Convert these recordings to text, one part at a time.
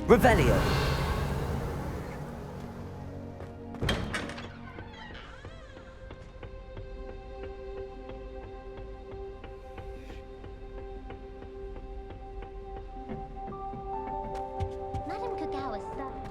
Revelio. Madam Kagawa started.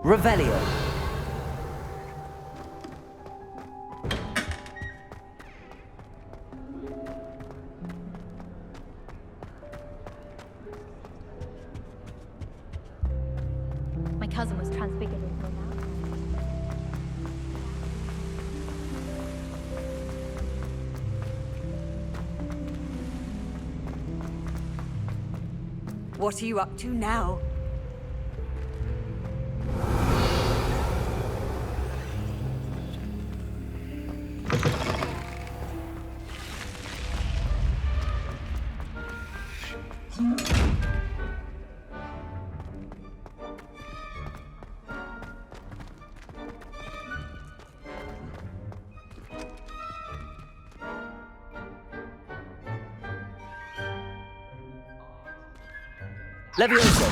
Revelio. My cousin was transfigured into a mouse. What are you up to now? Levioso.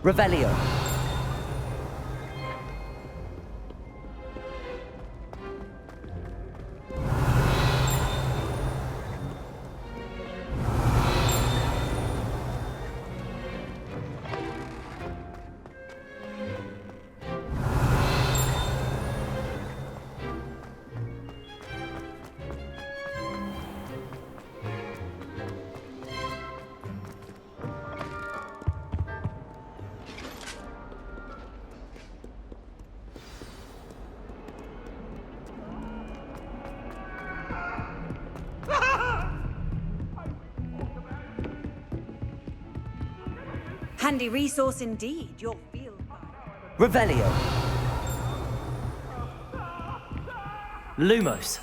Revelio. Handy resource indeed, your field. Revelio. Lumos.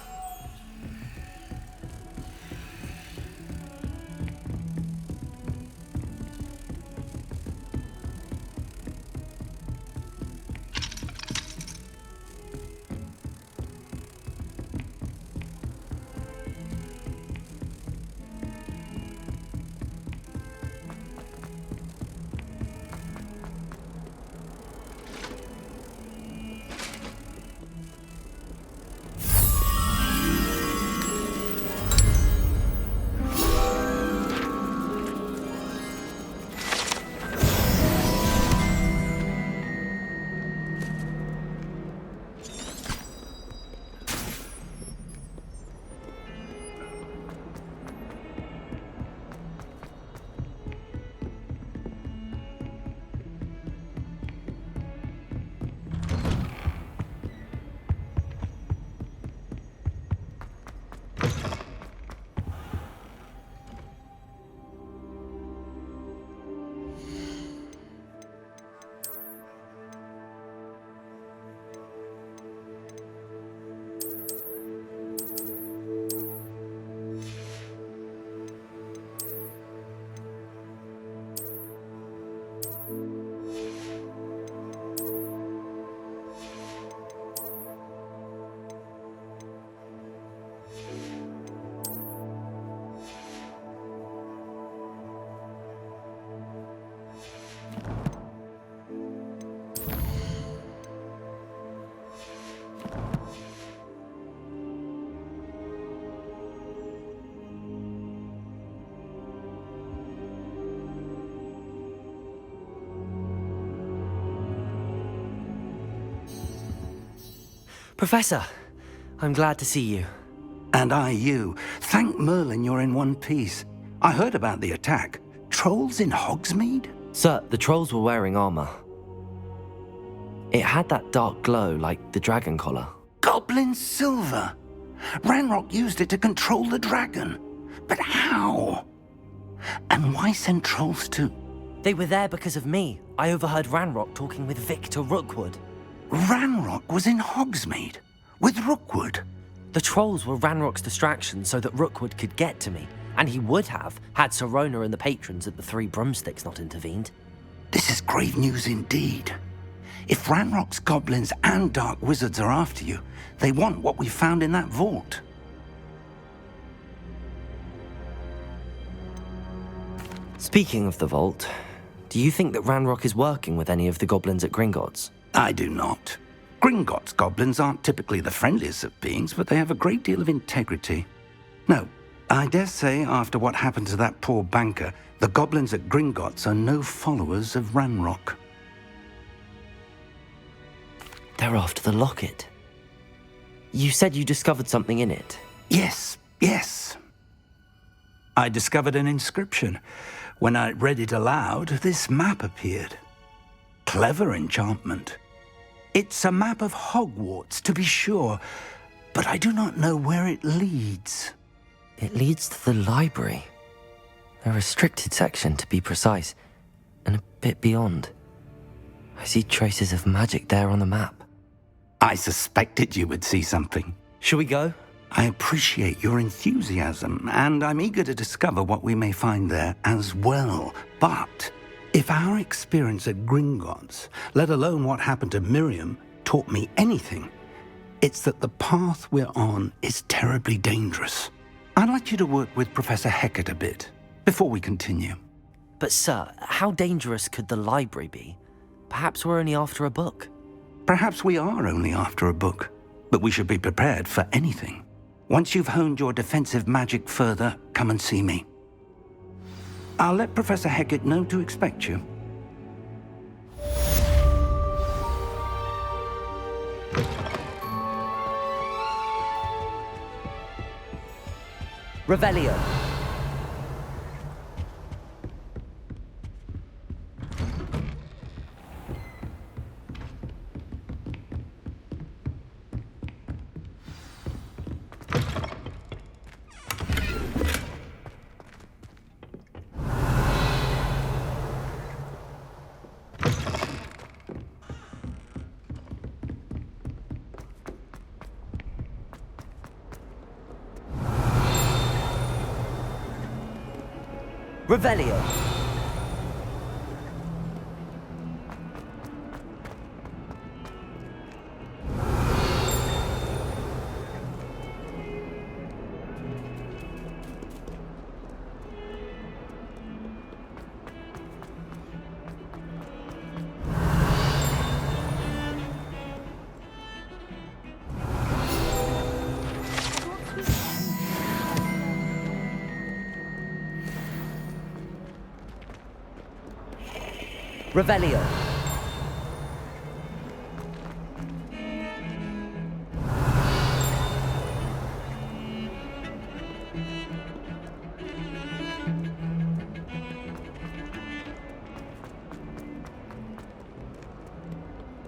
Professor, I'm glad to see you. And I you. Thank Merlin you're in one piece. I heard about the attack. Trolls in Hogsmeade? Sir, the trolls were wearing armor. It had that dark glow like the dragon collar. Goblin silver! Ranrock used it to control the dragon. But how? And why send trolls to... They were there because of me. I overheard Ranrock talking with Victor Rookwood. Ranrock was in Hogsmeade with Rookwood. The trolls were Ranrock's distraction so that Rookwood could get to me, and he would have had Sirona and the patrons at the Three Broomsticks not intervened. This is grave news indeed. If Ranrock's goblins and dark wizards are after you, they want what we found in that vault. Speaking of the vault, do you think that Ranrock is working with any of the goblins at Gringotts? I do not. Gringotts goblins aren't typically the friendliest of beings, but they have a great deal of integrity. No, I dare say after what happened to that poor banker, the goblins at Gringotts are no followers of Ranrock. They're after the locket. You said you discovered something in it. Yes. I discovered an inscription. When I read it aloud, this map appeared. Clever enchantment. It's a map of Hogwarts, to be sure, but I do not know where it leads. It leads to the library. A restricted section, to be precise, and a bit beyond. I see traces of magic there on the map. I suspected you would see something. Shall we go? I appreciate your enthusiasm, and I'm eager to discover what we may find there as well. But if our experience at Gringotts, let alone what happened to Miriam, taught me anything, it's that the path we're on is terribly dangerous. I'd like you to work with Professor Hecat a bit before we continue. But sir, how dangerous could the library be? Perhaps we're only after a book. Perhaps we are only after a book, but we should be prepared for anything. Once you've honed your defensive magic further, come and see me. I'll let Professor Hecat know to expect you. Revelio. Revelio. Revelio.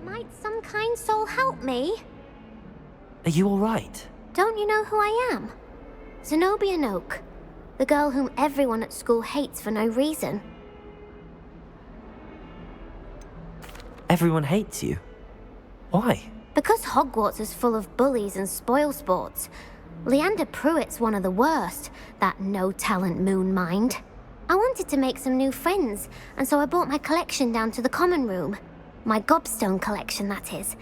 Might some kind soul help me? Are you all right? Don't you know who I am? Zenobia Noak, the girl whom everyone at school hates for no reason. Everyone hates you. Why? Because Hogwarts is full of bullies and spoilsports. Leander Pruitt's one of the worst, that no-talent moon mind. I wanted to make some new friends, and so I brought my collection down to the common room. My gobstone collection, that is.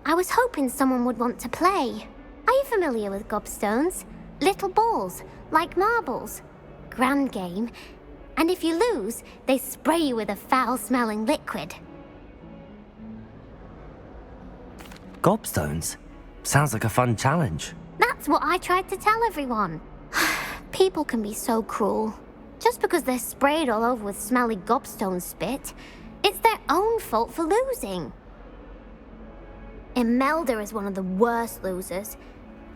I was hoping someone would want to play. Are you familiar with gobstones? Little balls, like marbles. Grand game. And if you lose, they spray you with a foul-smelling liquid. Gobstones? Sounds like a fun challenge. That's what I tried to tell everyone. People can be so cruel. Just because they're sprayed all over with smelly gobstone spit, it's their own fault for losing. Imelda is one of the worst losers.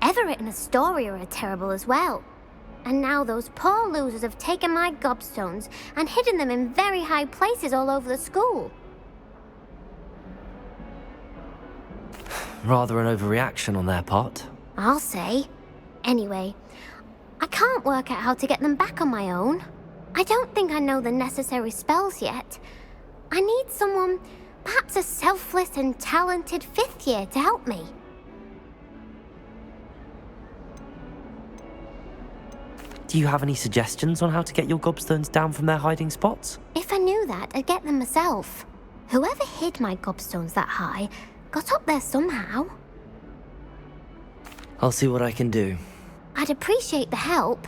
Everett and Astoria are terrible as well. And now those poor losers have taken my gobstones and hidden them in very high places all over the school. Rather an overreaction on their part. I'll say. Anyway, I can't work out how to get them back on my own. I don't think I know the necessary spells yet. I need someone, perhaps a selfless and talented 5th year to help me. Do you have any suggestions on how to get your gobstones down from their hiding spots? If I knew that, I'd get them myself. Whoever hid my gobstones that high got up there somehow. I'll see what I can do. I'd appreciate the help.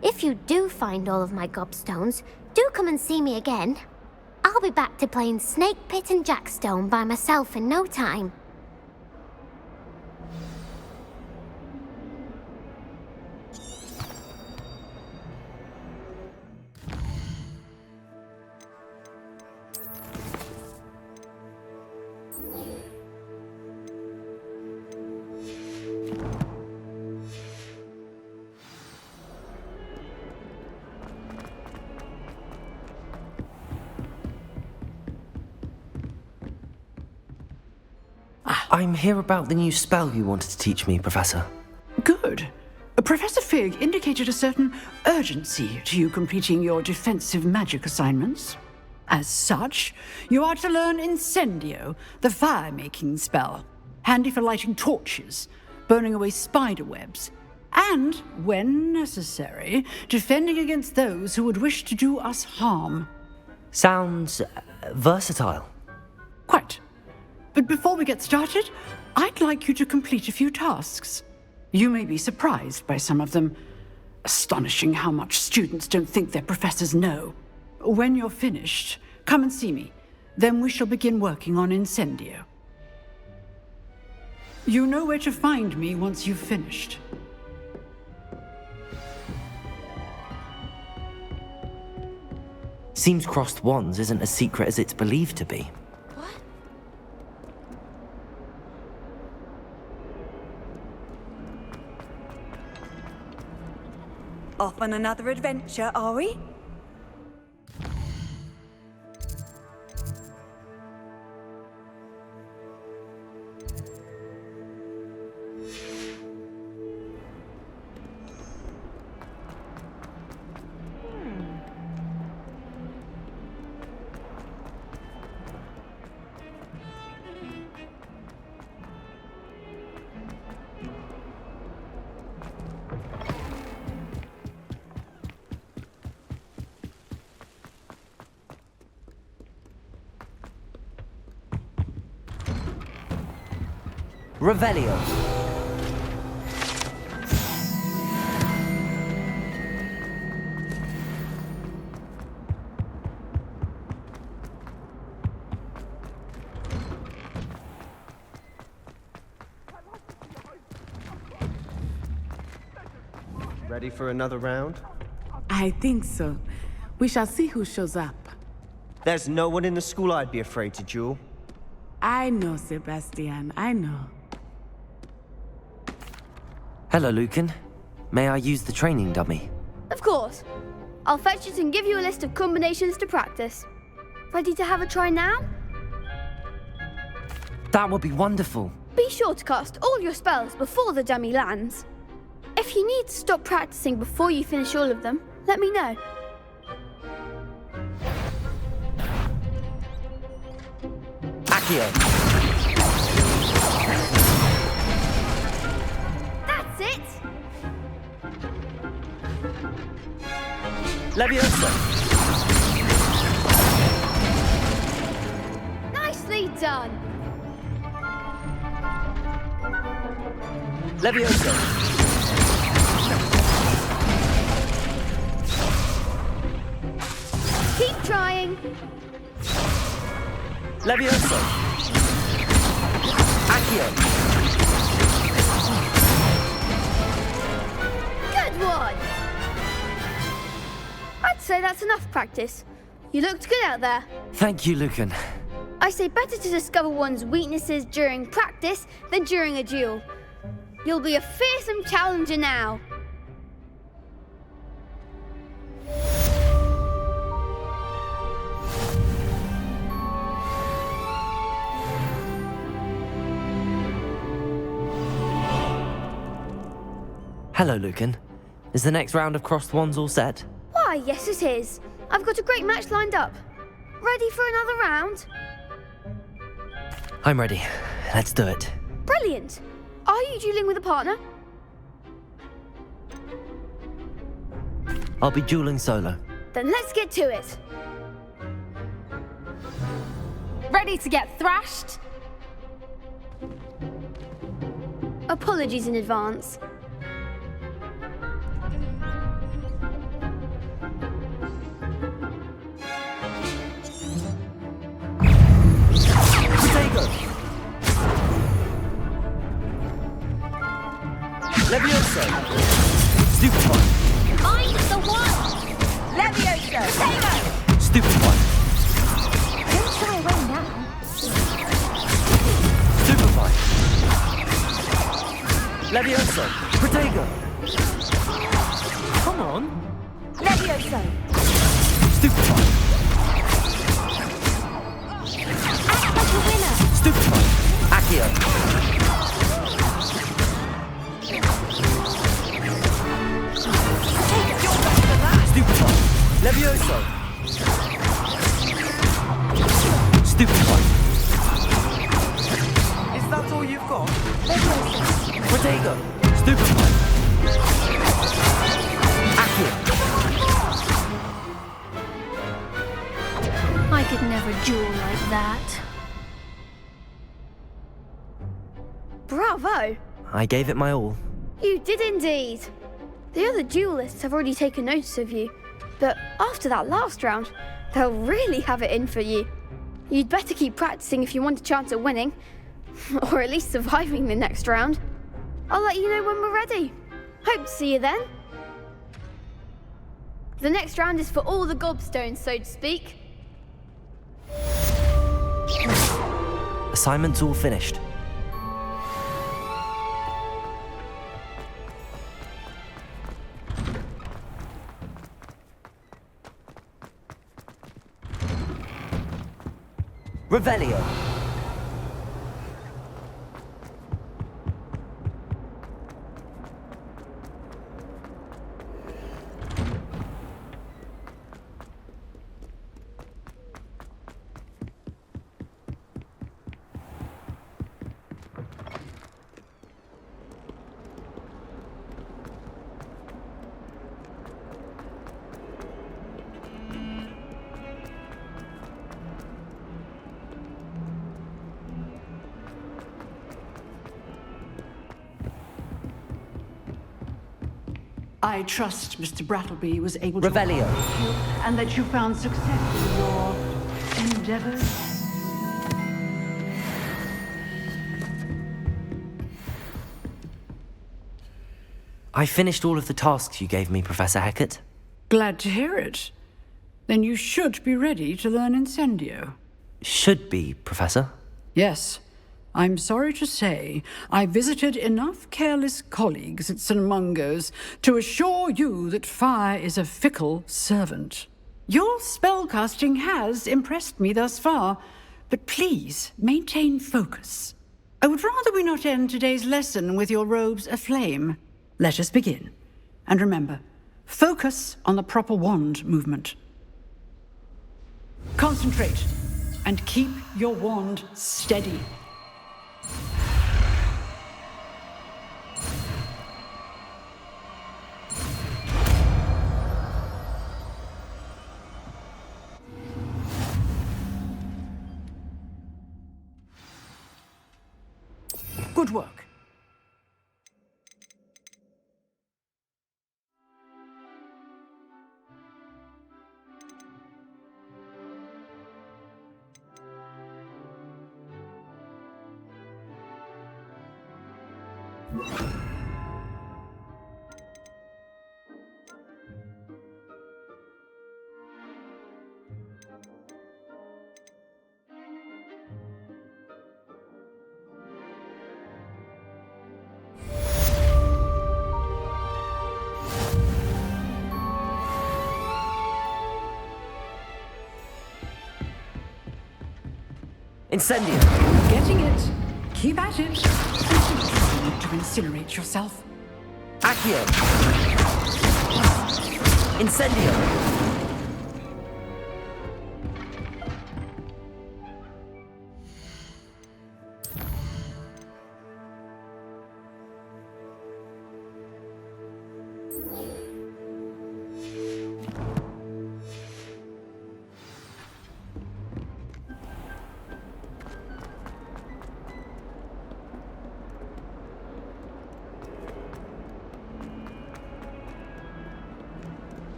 If you do find all of my gobstones, do come and see me again. I'll be back to playing Snake Pit and Jackstone by myself in no time. I'm here about the new spell you wanted to teach me, Professor. Good. Professor Fig indicated a certain urgency to you completing your defensive magic assignments. As such, you are to learn Incendio, the fire-making spell, handy for lighting torches, burning away spider webs, and, when necessary, defending against those who would wish to do us harm. Sounds versatile. Quite. But before we get started, I'd like you to complete a few tasks. You may be surprised by some of them. Astonishing how much students don't think their professors know. When you're finished, come and see me. Then we shall begin working on Incendio. You know where to find me once you've finished. Seems crossed wands isn't as secret as it's believed to be. Off on another adventure, are we? Revelio. Ready for another round? I think so. We shall see who shows up. There's no one in the school I'd be afraid to duel. I know, Sebastian, I know. Hello, Lucan. May I use the training dummy? Of course. I'll fetch it and give you a list of combinations to practice. Ready to have a try now? That would be wonderful. Be sure to cast all your spells before the dummy lands. If you need to stop practicing before you finish all of them, let me know. Accio. That's it! Leviosa. Nicely done! Leviosa. Keep trying! Leviosa. Accio. Good one! I'd say that's enough practice. You looked good out there. Thank you, Lucan. I say better to discover one's weaknesses during practice than during a duel. You'll be a fearsome challenger now. Hello, Lucan. Is the next round of crossed wands all set? Why, yes it is. I've got a great match lined up. Ready for another round? I'm ready. Let's do it. Brilliant. Are you dueling with a partner? I'll be dueling solo. Then let's get to it. Ready to get thrashed? Apologies in advance. Protego! Levioso! Stupid one! I'm the one! Levioso! Tego! Stupid one! Don't shy away now. Stupefy! Levioso! Protego! Come on! Levioso! Stupefy! Act like a winner. Stupefy! Accio! Stupefy! Levioso! Stupefy! Is that all you've got? Protego! Stupefy! Accio! I could never duel like that. Bravo! I gave it my all. You did indeed. The other duelists have already taken notice of you, but after that last round, they'll really have it in for you. You'd better keep practicing if you want a chance at winning, or at least surviving the next round. I'll let you know when we're ready. Hope to see you then. The next round is for all the gobstones, so to speak. Assignment's all finished. Revelio. I trust Mr. Brattleby was able to Revelio. accomplish you, and that you found success in your endeavors. I finished all of the tasks you gave me, Professor Hecat. Glad to hear it. Then you should be ready to learn Incendio. Should be, Professor. Yes. I'm sorry to say, I visited enough careless colleagues at St. Mungo's to assure you that fire is a fickle servant. Your spellcasting has impressed me thus far, but please maintain focus. I would rather we not end today's lesson with your robes aflame. Let us begin. And remember, focus on the proper wand movement. Concentrate, and keep your wand steady. Good work. Incendio! Getting it. Keep at it. Continue to incinerate yourself. Accio! Incendio!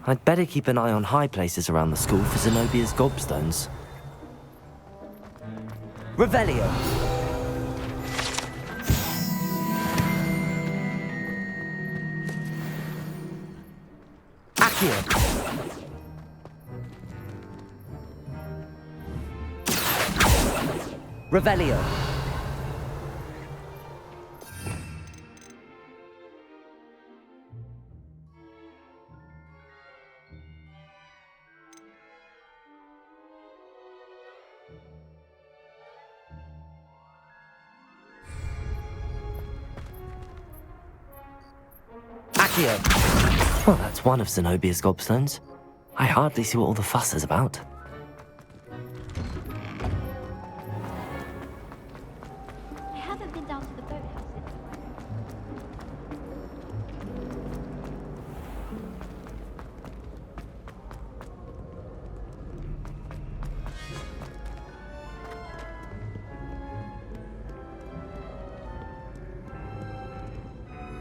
I'd better keep an eye on high places around the school for Zenobia's gobstones. Revelio! Accio! Revelio! Well, that's one of Zenobia's gobstones. I hardly see what all the fuss is about. I haven't been down to the boathouse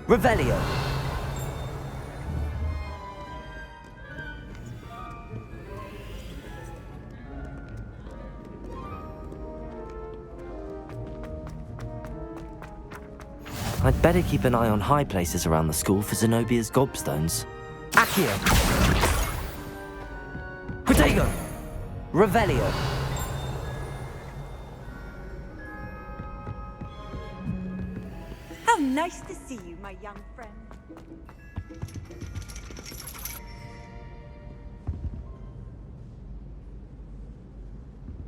Revelio! I'd better keep an eye on high places around the school for Zenobia's gobstones. Accio! Protego! Revelio! How nice to see you, my young friend.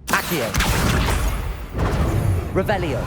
Accio! Revelio!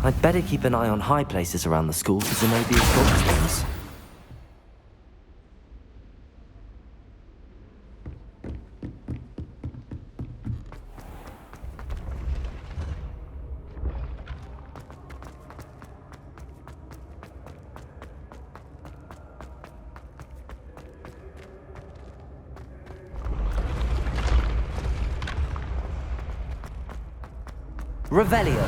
I'd better keep an eye on high places around the school for Zenobia's gobstones. Revelio!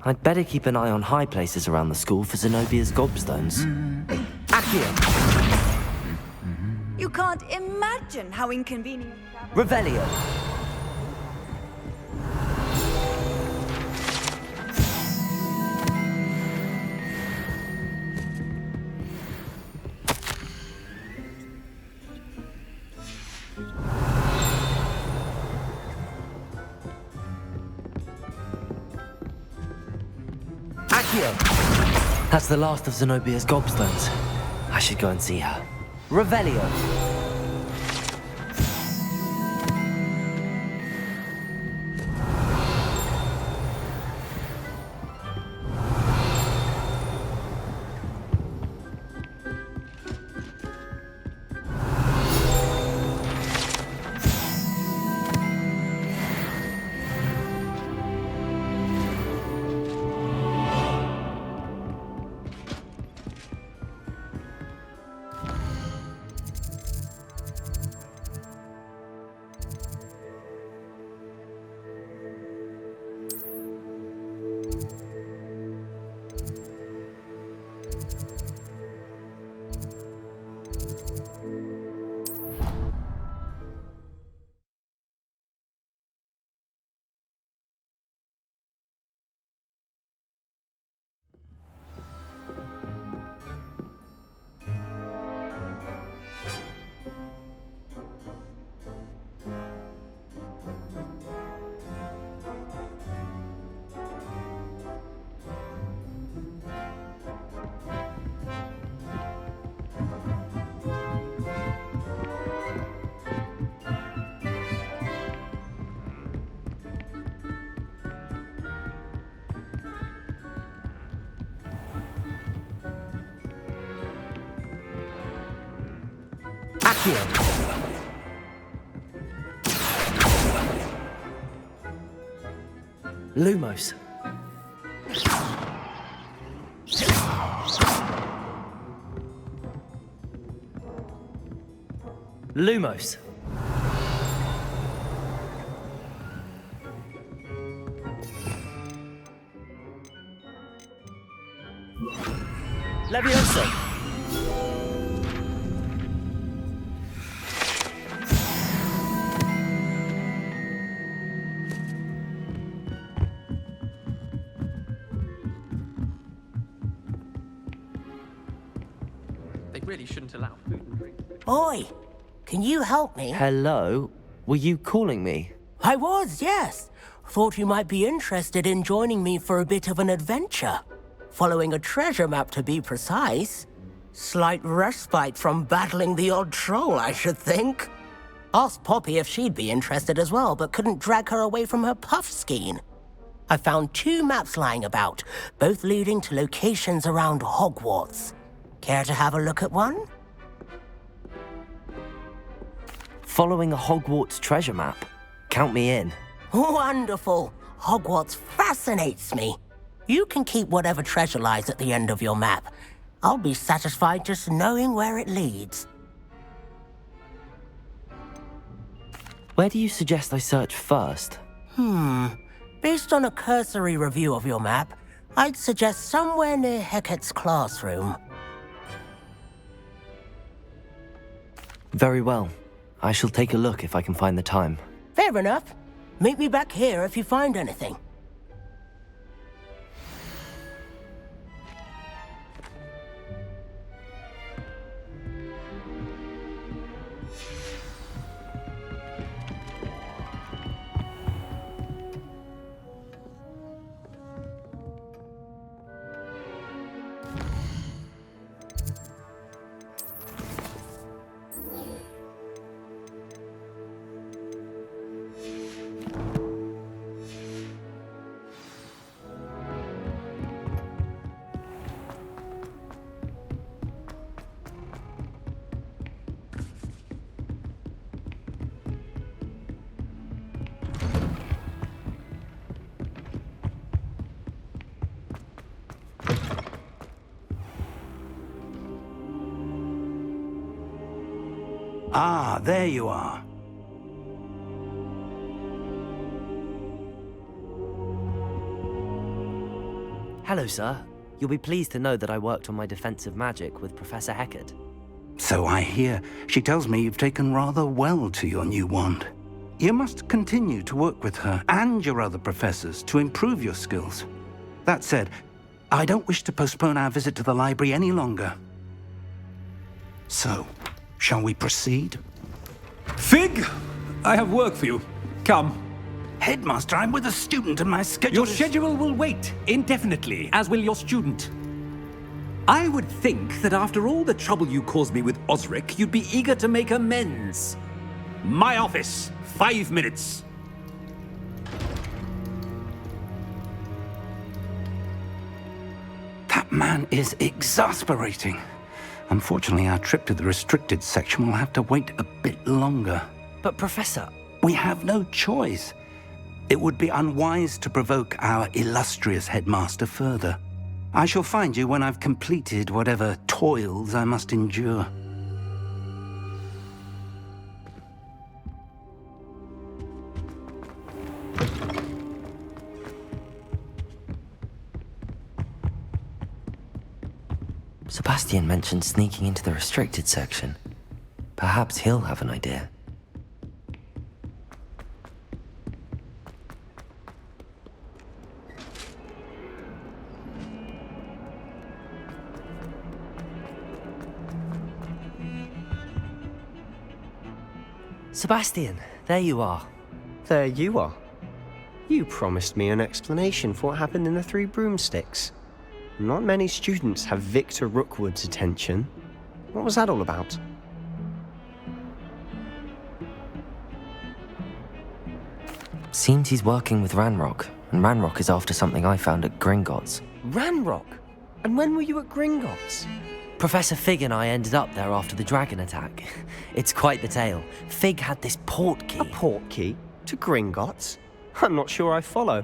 I'd better keep an eye on high places around the school for Zenobia's gobstones. Accio! You can't imagine how inconvenient. Revelio! Accio! That's the last of Zenobia's gobstones. I should go and see her. Revelio! Sebastian! Lumos. Lumos. Leviosa. They really shouldn't allow food and drink. Boy, can you help me? Hello? Were you calling me? I was, yes. Thought you might be interested in joining me for a bit of an adventure. Following a treasure map, to be precise. Slight respite from battling the odd troll, I should think. Asked Poppy if she'd be interested as well, but couldn't drag her away from her puff skein. I found 2 maps lying about, both leading to locations around Hogwarts. Care to have a look at one? Following a Hogwarts treasure map? Count me in. Wonderful. Hogwarts fascinates me. You can keep whatever treasure lies at the end of your map. I'll be satisfied just knowing where it leads. Where do you suggest I search first? Based on a cursory review of your map, I'd suggest somewhere near Hecat's classroom. Very well. I shall take a look if I can find the time. Fair enough. Meet me back here if you find anything. Ah, there you are. Hello, sir. You'll be pleased to know that I worked on my defensive magic with Professor Hecat. So I hear. She tells me you've taken rather well to your new wand. You must continue to work with her and your other professors to improve your skills. That said, I don't wish to postpone our visit to the library any longer. So, shall we proceed? Fig! I have work for you. Come. Headmaster, I'm with a student and my schedule Your schedule will wait indefinitely, as will your student. I would think that after all the trouble you caused me with Osric, you'd be eager to make amends. My office, 5 minutes. That man is exasperating. Unfortunately, our trip to the restricted section will have to wait a bit longer. But, Professor... We have no choice. It would be unwise to provoke our illustrious headmaster further. I shall find you when I've completed whatever toils I must endure. Sebastian mentioned sneaking into the restricted section. Perhaps he'll have an idea. Sebastian, there you are. There you are. You promised me an explanation for what happened in the Three Broomsticks. Not many students have Victor Rookwood's attention. What was that all about? Seems he's working with Ranrock, and Ranrock is after something I found at Gringotts. Ranrock? And when were you at Gringotts? Professor Fig and I ended up there after the dragon attack. It's quite the tale. Fig had this port key. A port key? To Gringotts? I'm not sure I follow.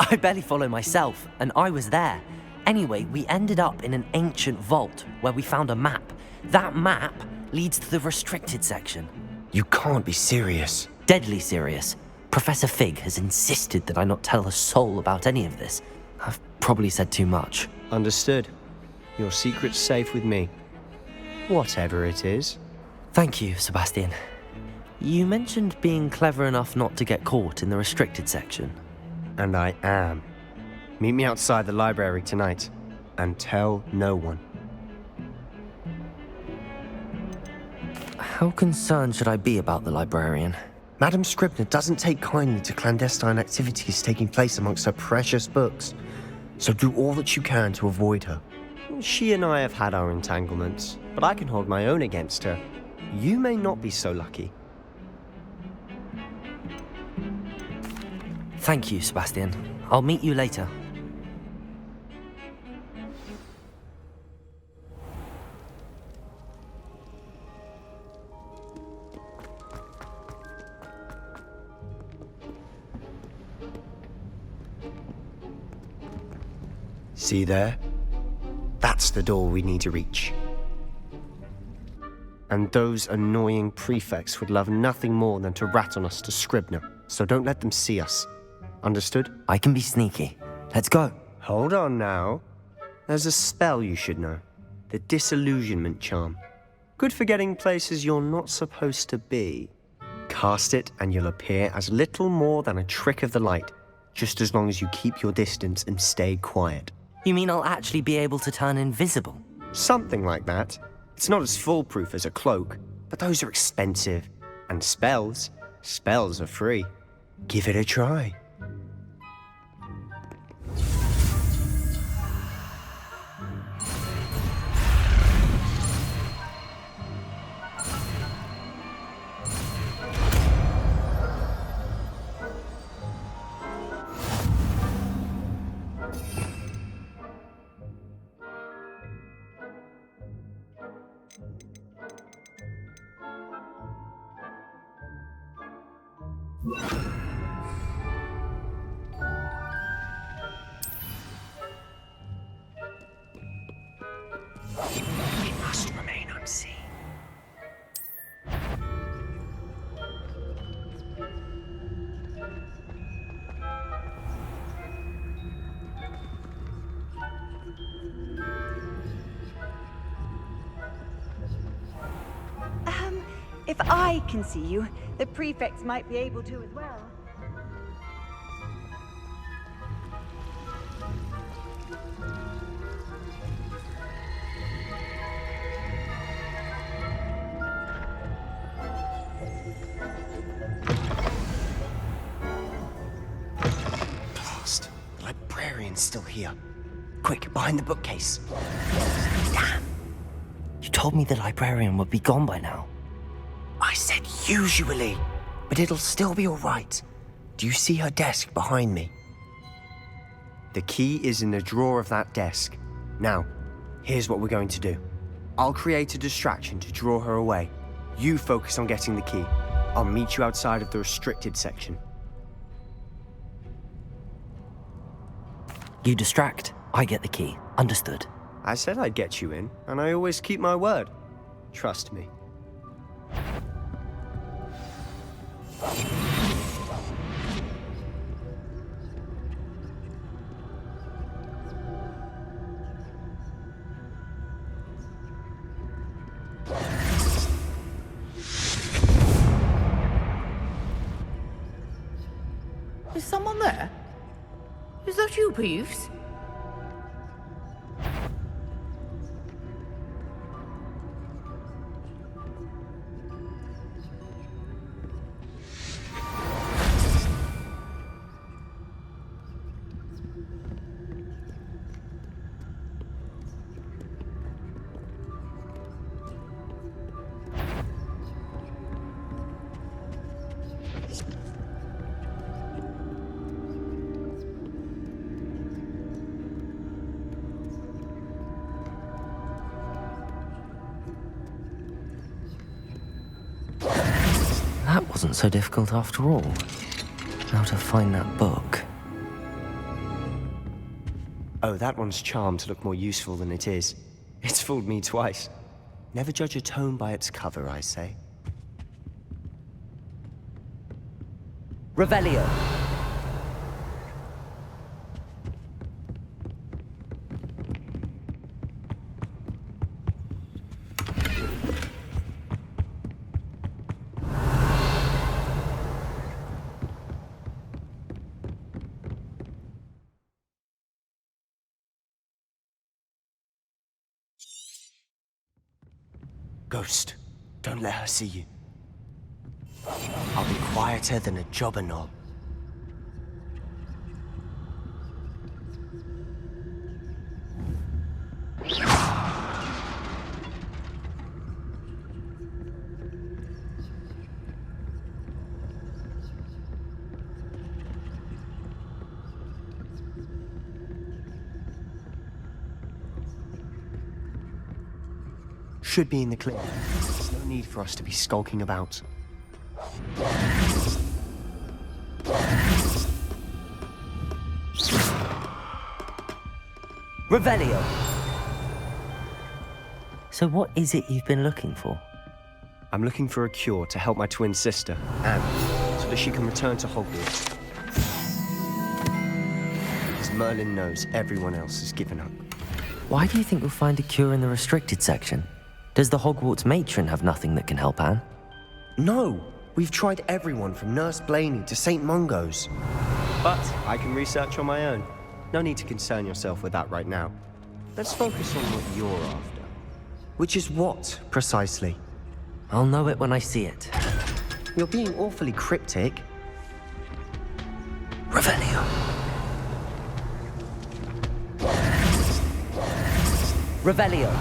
I barely follow myself, and I was there. Anyway, we ended up in an ancient vault where we found a map. That map leads to the restricted section. You can't be serious. Deadly serious. Professor Fig has insisted that I not tell a soul about any of this. I've probably said too much. Understood. Your secret's safe with me. Whatever it is. Thank you, Sebastian. You mentioned being clever enough not to get caught in the restricted section. And I am. Meet me outside the library tonight, and tell no one. How concerned should I be about the librarian? Madam Scribner doesn't take kindly to clandestine activities taking place amongst her precious books, so do all that you can to avoid her. She and I have had our entanglements, but I can hold my own against her. You may not be so lucky. Thank you, Sebastian. I'll meet you later. See there? That's the door we need to reach. And those annoying prefects would love nothing more than to rat on us to Scribner, so don't let them see us. Understood? I can be sneaky. Let's go. Hold on now. There's a spell you should know. The Disillusionment Charm. Good for getting places you're not supposed to be. Cast it and you'll appear as little more than a trick of the light, just as long as you keep your distance and stay quiet. You mean I'll actually be able to turn invisible? Something like that. It's not as foolproof as a cloak, but those are expensive. And spells are free. Give it a try. It must remain unseen. If I can see you, the prefects might be able to as well. Blast. The librarian's still here. Quick, behind the bookcase. Damn. You told me the librarian would be gone by now. I said usually, but it'll still be all right. Do you see her desk behind me? The key is in the drawer of that desk. Now, here's what we're going to do. I'll create a distraction to draw her away. You focus on getting the key. I'll meet you outside of the restricted section. You distract, I get the key. Understood. I said I'd get you in, and I always keep my word. Trust me. Is someone there? Is that you, Peeves? wasn't so difficult after all. Now to find that book. Oh, that one's charmed to look more useful than it is. It's fooled me twice. Never judge a tome by its cover, I say. Revelio. Ghost, don't let her see you. I'll be quieter than a jobber knoll. Should be in the clear. There's no need for us to be skulking about. Revelio! So what is it you've been looking for? I'm looking for a cure to help my twin sister, Anne, so that she can return to Hogwarts. As Merlin knows, everyone else has given up. Why do you think we'll find a cure in the restricted section? Does the Hogwarts matron have nothing that can help Anne? No! We've tried everyone from Nurse Blaney to St. Mungo's. But I can research on my own. No need to concern yourself with that right now. Let's focus on what you're after. Which is what, precisely? I'll know it when I see it. You're being awfully cryptic. Revelio. Revelio.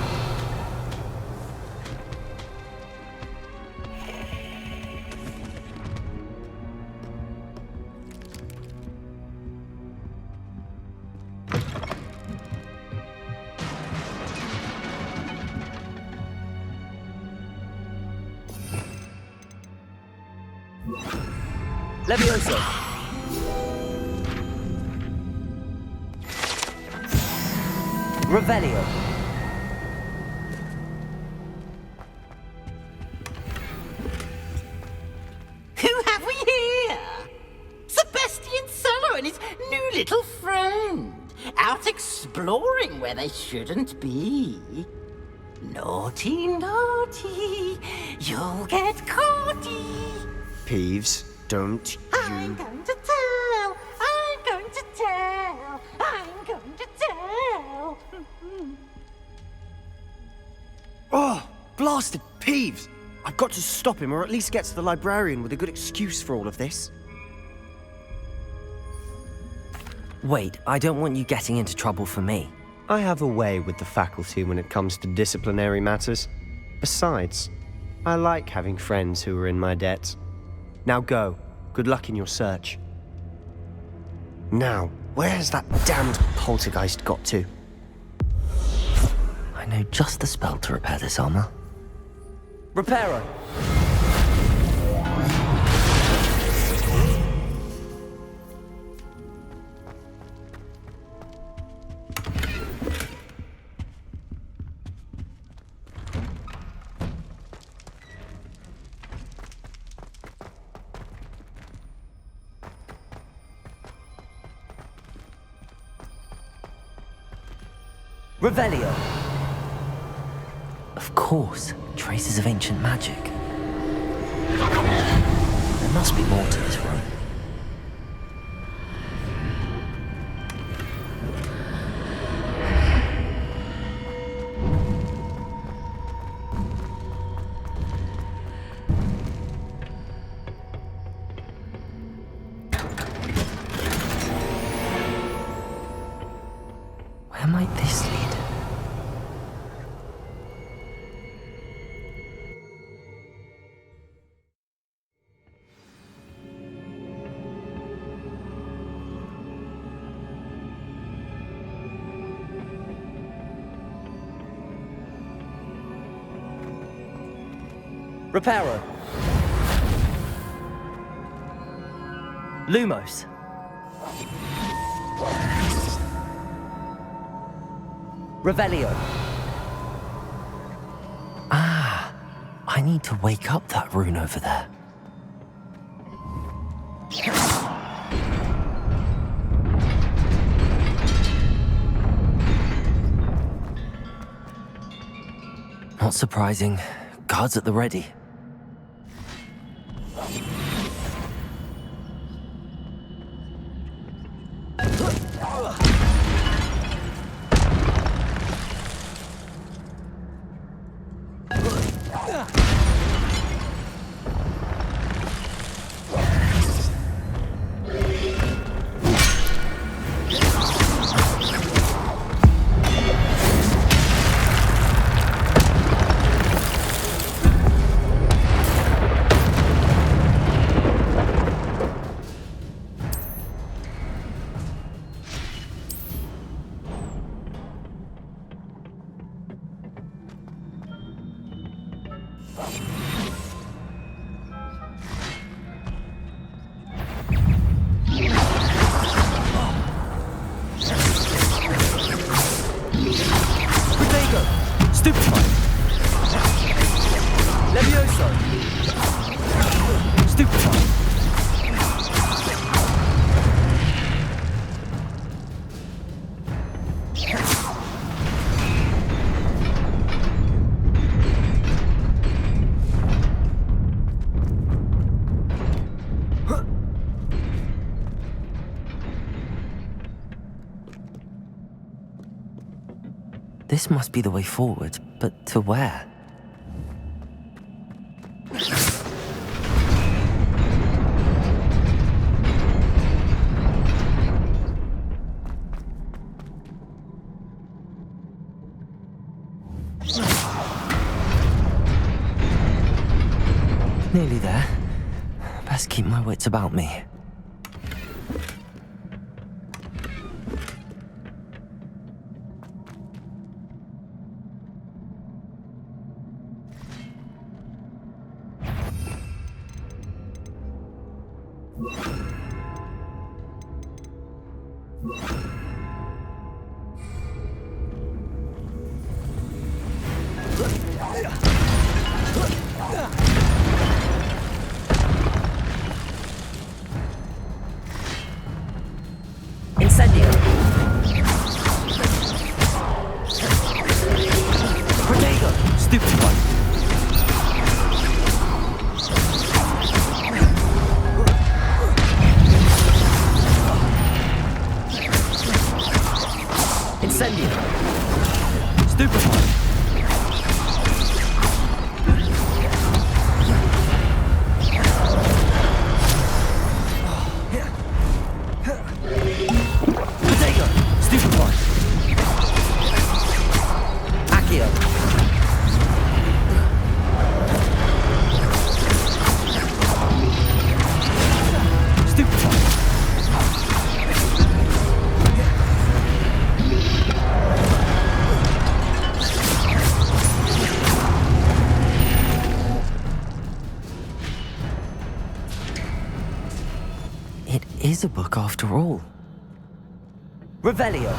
Levioso! Revelio! Who have we here? Sebastian Solo and his new little friend. Out exploring where they shouldn't be. Naughty, naughty, you'll get caughty. Peeves, don't you... I'm going to tell, I'm going to tell, I'm going to tell. Oh, blasted Peeves! I've got to stop him, or at least get to the librarian with a good excuse for all of this. Wait, I don't want you getting into trouble for me. I have a way with the faculty when it comes to disciplinary matters. Besides, I like having friends who are in my debt. Now go. Good luck in your search. Now, where has that damned poltergeist got to? I know just the spell to repair this armor. Reparo! Revelio! Of course, traces of ancient magic. There must be more to this room. Where might this lead? Reparo! Lumos. Revelio. Ah, I need to wake up that rune over there. Not surprising. Guards at the ready. This must be the way forward, but to where? Nearly there. Best keep my wits about me. Incendio. Protego. Stupid one. Incendio. Stupid one. It is a book after all. Revelio.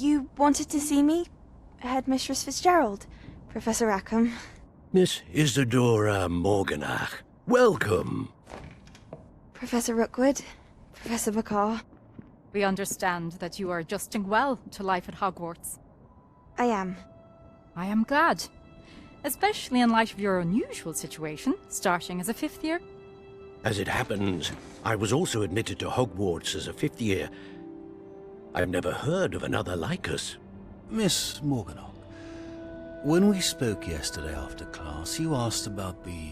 You wanted to see me? Headmistress Fitzgerald, Professor Rackham. Miss Isadora Morganach, welcome. Professor Rookwood, Professor McCaw. We understand that you are adjusting well to life at Hogwarts. I am. I am glad. Especially in light of your unusual situation, starting as a 5th year. As it happens, I was also admitted to Hogwarts as a 5th year. I've never heard of another like us. Miss Morganach, when we spoke yesterday after class, you asked about the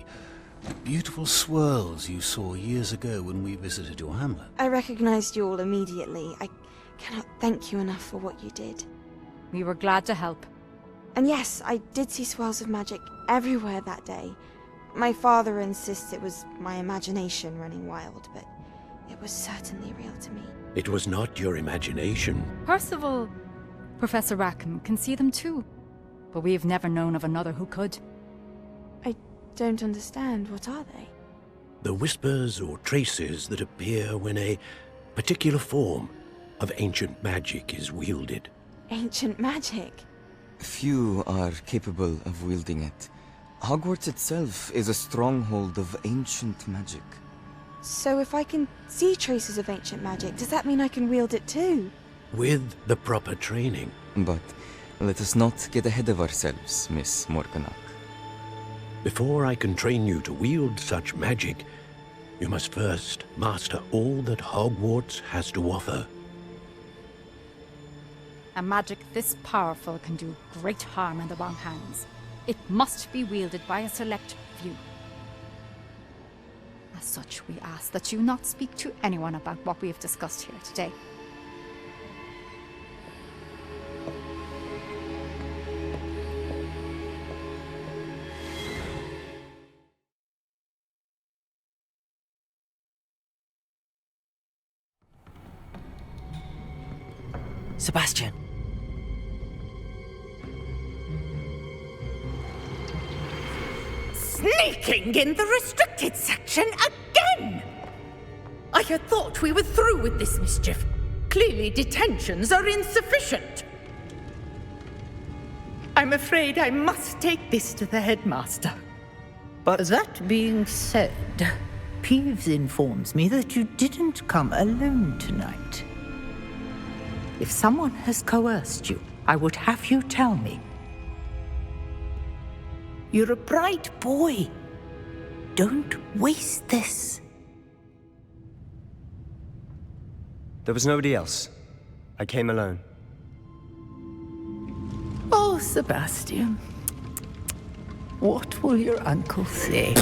beautiful swirls you saw years ago when we visited your hamlet. I recognized you all immediately. I cannot thank you enough for what you did. We were glad to help. And yes, I did see swirls of magic everywhere that day. My father insists it was my imagination running wild, but it was certainly real to me. It was not your imagination. Percival, Professor Rackham can see them too. But we've never known of another who could. I don't understand. What are they? The whispers or traces that appear when a particular form of ancient magic is wielded. Ancient magic? Few are capable of wielding it. Hogwarts itself is a stronghold of ancient magic. So if I can see traces of ancient magic, does that mean I can wield it too? With the proper training. But let us not get ahead of ourselves, Miss Morganach. Before I can train you to wield such magic, you must first master all that Hogwarts has to offer. A magic this powerful can do great harm in the wrong hands. It must be wielded by a select few. As such, we ask that you not speak to anyone about what we have discussed here today. Sebastian. Sneaking in the restricted section again! I had thought we were through with this mischief. Clearly detentions are insufficient. I'm afraid I must take this to the headmaster. But that being said, Peeves informs me that you didn't come alone tonight. If someone has coerced you, I would have you tell me. You're a bright boy. Don't waste this. There was nobody else. I came alone. Oh, Sebastian. What will your uncle say?